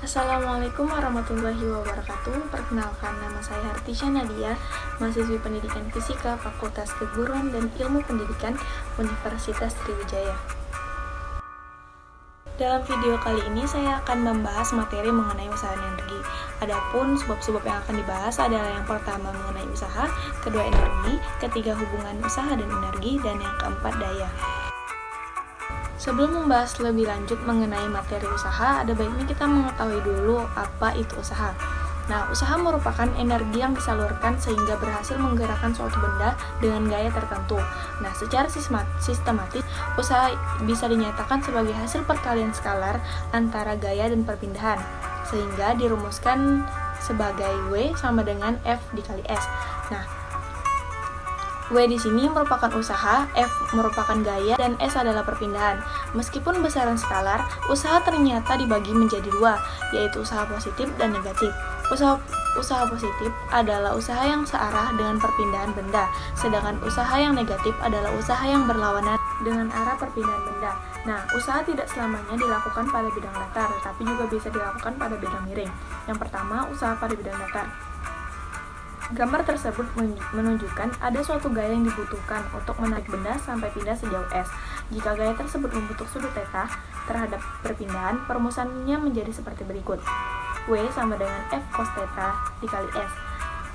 Assalamualaikum warahmatullahi wabarakatuh. Perkenalkan, nama saya Hartisha Nadia, mahasiswi Pendidikan Fisika Fakultas Keguruan dan Ilmu Pendidikan Universitas Sriwijaya. Dalam video kali ini saya akan membahas materi mengenai usaha energi. Adapun sebab-sebab yang akan dibahas adalah yang pertama mengenai usaha, kedua energi, ketiga hubungan usaha dan energi, dan yang keempat daya. Sebelum membahas lebih lanjut mengenai materi usaha, ada baiknya kita mengetahui dulu apa itu usaha. Nah, usaha merupakan energi yang disalurkan sehingga berhasil menggerakkan suatu benda dengan gaya tertentu. Nah, secara sistematis, usaha bisa dinyatakan sebagai hasil perkalian skalar antara gaya dan perpindahan, sehingga dirumuskan sebagai W sama dengan F dikali S. Nah, W di sini merupakan usaha, F merupakan gaya, dan S adalah perpindahan. Meskipun besaran skalar, usaha ternyata dibagi menjadi dua, yaitu usaha positif dan negatif. Usaha positif adalah usaha yang searah dengan perpindahan benda, sedangkan usaha yang negatif adalah usaha yang berlawanan dengan arah perpindahan benda. Nah, usaha tidak selamanya dilakukan pada bidang datar, tetapi juga bisa dilakukan pada bidang miring. Yang pertama, usaha pada bidang datar. Gambar tersebut menunjukkan ada suatu gaya yang dibutuhkan untuk menarik benda sampai pindah sejauh S. Jika gaya tersebut membentuk sudut θ terhadap perpindahan, perumusannya menjadi seperti berikut. W sama dengan F cos θ dikali S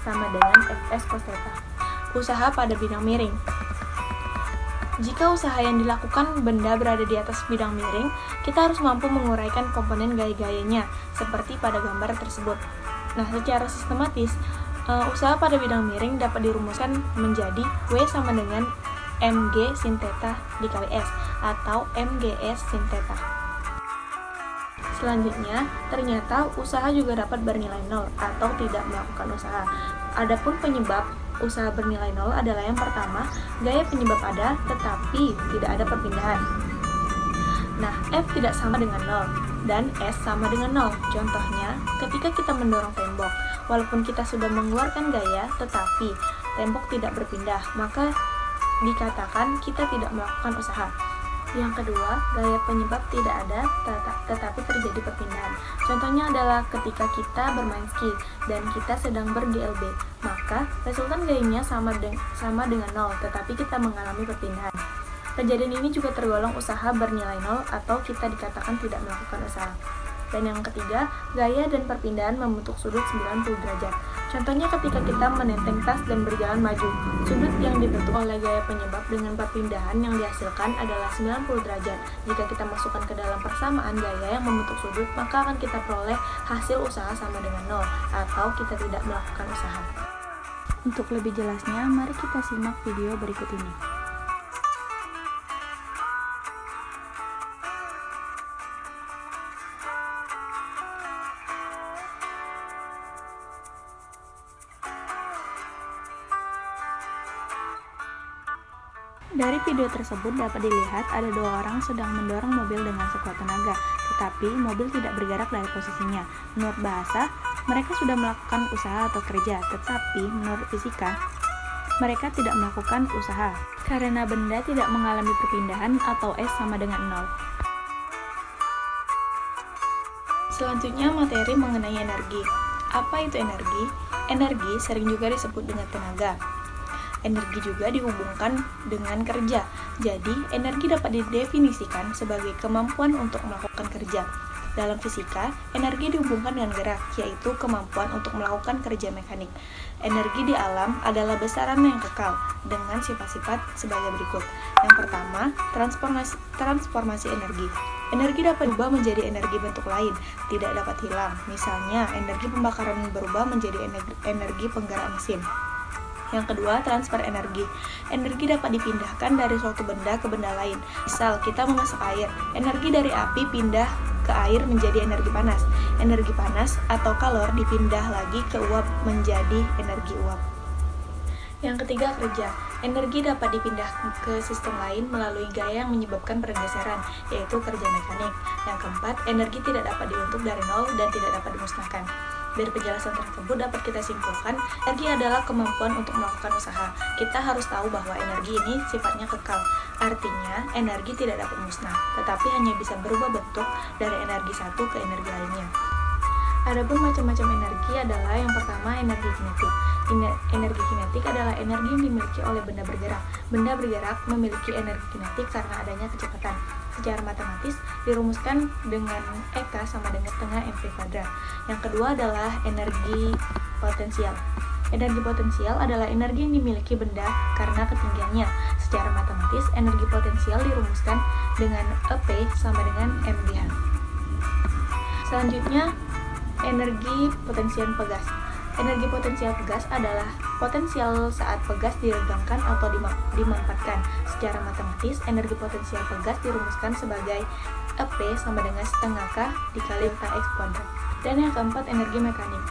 sama dengan Fs cos θ. Usaha pada bidang miring. Jika usaha yang dilakukan benda berada di atas bidang miring, kita harus mampu menguraikan komponen gaya-gayanya, seperti pada gambar tersebut. Nah, secara sistematis, usaha pada bidang miring dapat dirumuskan menjadi W sama dengan mg sin θ dikali S atau mgs sin θ. Selanjutnya, ternyata usaha juga dapat bernilai 0 atau tidak melakukan usaha. Adapun penyebab usaha bernilai 0 adalah yang pertama, gaya penyebab ada tetapi tidak ada perpindahan. Nah, F tidak sama dengan 0 dan S sama dengan 0. Contohnya, ketika kita mendorong tembok, walaupun kita sudah mengeluarkan gaya, tetapi tembok tidak berpindah, maka dikatakan kita tidak melakukan usaha. Yang kedua, gaya penyebab tidak ada, tetapi terjadi perpindahan. Contohnya adalah ketika kita bermain ski dan kita sedang ber-GLB, maka resultan gayanya sama dengan 0, tetapi kita mengalami perpindahan. Kejadian ini juga tergolong usaha bernilai 0 atau kita dikatakan tidak melakukan usaha. Dan yang ketiga, gaya dan perpindahan membentuk sudut 90 derajat. Contohnya ketika kita menenteng tas dan berjalan maju. Sudut yang dibentuk oleh gaya penyebab dengan perpindahan yang dihasilkan adalah 90 derajat. Jika kita masukkan ke dalam persamaan gaya yang membentuk sudut, maka akan kita peroleh hasil usaha sama dengan 0 atau kita tidak melakukan usaha. Untuk lebih jelasnya, mari kita simak video berikut ini. Dari video tersebut dapat dilihat ada dua orang sedang mendorong mobil dengan sekuat tenaga, tetapi mobil tidak bergerak dari posisinya. Menurut bahasa, mereka sudah melakukan usaha atau kerja, tetapi menurut fisika, mereka tidak melakukan usaha, karena benda tidak mengalami perpindahan atau S sama dengan 0. Selanjutnya materi mengenai energi. Apa itu energi? Energi sering juga disebut dengan tenaga. Energi juga dihubungkan dengan kerja. Jadi, energi dapat didefinisikan sebagai kemampuan untuk melakukan kerja. Dalam fisika, energi dihubungkan dengan gerak, yaitu kemampuan untuk melakukan kerja mekanik. Energi di alam adalah besaran yang kekal, dengan sifat-sifat sebagai berikut. Yang pertama, transformasi energi. Energi dapat berubah menjadi energi bentuk lain, tidak dapat hilang. Misalnya, energi pembakaran berubah menjadi energi penggerak mesin. Yang kedua, transfer energi. Energi dapat dipindahkan dari suatu benda ke benda lain. Misal, kita memasak air. Energi dari api pindah ke air menjadi energi panas. Energi panas atau kalor dipindah lagi ke uap menjadi energi uap. Yang ketiga, kerja. Energi dapat dipindah ke sistem lain melalui gaya yang menyebabkan pergeseran, yaitu kerja mekanik. Yang keempat, energi tidak dapat dibentuk dari nol dan tidak dapat dimusnahkan. Dari penjelasan tersebut dapat kita simpulkan, energi adalah kemampuan untuk melakukan usaha. Kita harus tahu bahwa energi ini sifatnya kekal. Artinya, energi tidak dapat musnah, tetapi hanya bisa berubah bentuk dari energi satu ke energi lainnya. Adapun macam-macam energi adalah yang pertama energi kinetik. Energi kinetik adalah energi yang dimiliki oleh benda bergerak. Benda bergerak memiliki energi kinetik karena adanya kecepatan. Secara matematis dirumuskan dengan Eka sama dengan setengah mv kuadrat. Yang kedua adalah energi potensial. Energi potensial adalah energi yang dimiliki benda karena ketinggiannya. Secara matematis, energi potensial dirumuskan dengan EP sama dengan mgh. Selanjutnya, energi potensial pegas. Energi potensial pegas adalah potensial saat pegas diregangkan atau dimanfaatkan. Secara matematis, energi potensial pegas dirumuskan sebagai EP sama dengan setengah K dikali delta X kuadrat. Dan yang keempat, energi mekanik.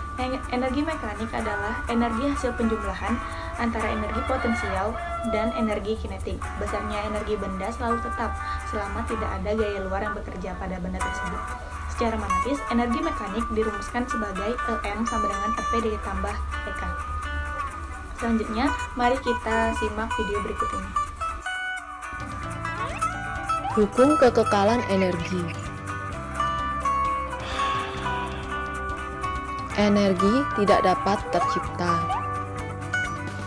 Energi mekanik adalah energi hasil penjumlahan antara energi potensial dan energi kinetik. Besarnya energi benda selalu tetap selama tidak ada gaya luar yang bekerja pada benda tersebut. Secara matematis, energi mekanik dirumuskan sebagai EM sama dengan EP ditambah EK. Selanjutnya, mari kita simak video berikut ini. Hukum kekekalan energi. Energi tidak dapat tercipta.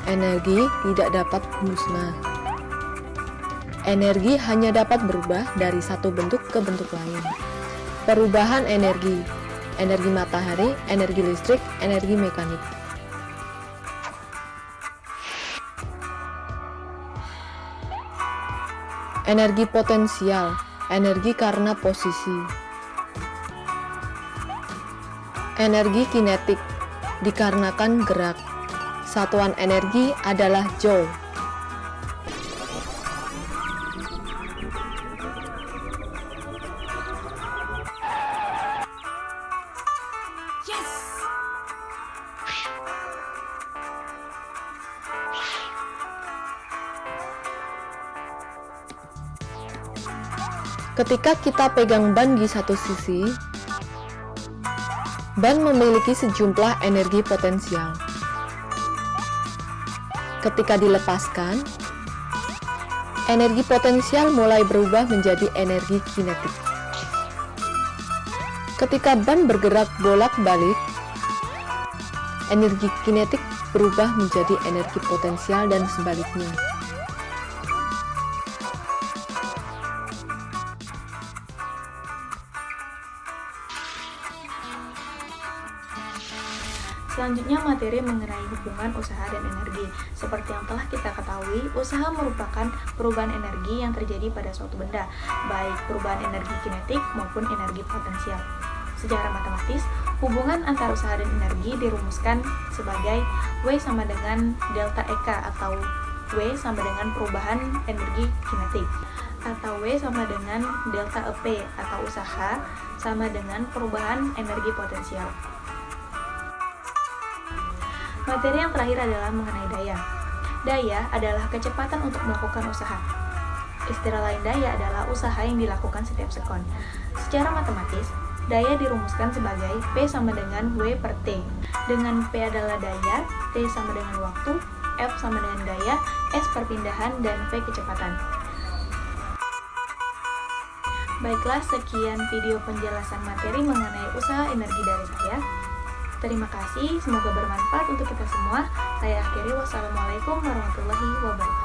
Energi tidak dapat musnah. Energi hanya dapat berubah dari satu bentuk ke bentuk lain. Perubahan energi matahari, energi listrik, energi mekanik. Energi potensial, energi karena posisi. Energi kinetik, dikarenakan gerak. Satuan energi adalah joule. Ketika kita pegang ban di satu sisi, ban memiliki sejumlah energi potensial. Ketika dilepaskan, energi potensial mulai berubah menjadi energi kinetik. Ketika ban bergerak bolak-balik, energi kinetik berubah menjadi energi potensial dan sebaliknya. Selanjutnya, materi mengenai hubungan usaha dan energi. Seperti yang telah kita ketahui, usaha merupakan perubahan energi yang terjadi pada suatu benda, baik perubahan energi kinetik maupun energi potensial. Secara matematis, hubungan antara usaha dan energi dirumuskan sebagai W sama dengan delta EK atau W sama dengan perubahan energi kinetik, atau W sama dengan delta EP atau usaha sama dengan perubahan energi potensial. Materi yang terakhir adalah mengenai daya. Daya adalah kecepatan untuk melakukan usaha. Istilah lain daya adalah usaha yang dilakukan setiap sekon. Secara matematis, daya dirumuskan sebagai P sama dengan W per T. Dengan P adalah daya, T sama dengan waktu, F sama dengan daya, S perpindahan, dan V kecepatan. Baiklah, sekian video penjelasan materi mengenai usaha energi dari saya. Terima kasih, semoga bermanfaat untuk kita semua. Saya akhiri, wassalamualaikum warahmatullahi wabarakatuh.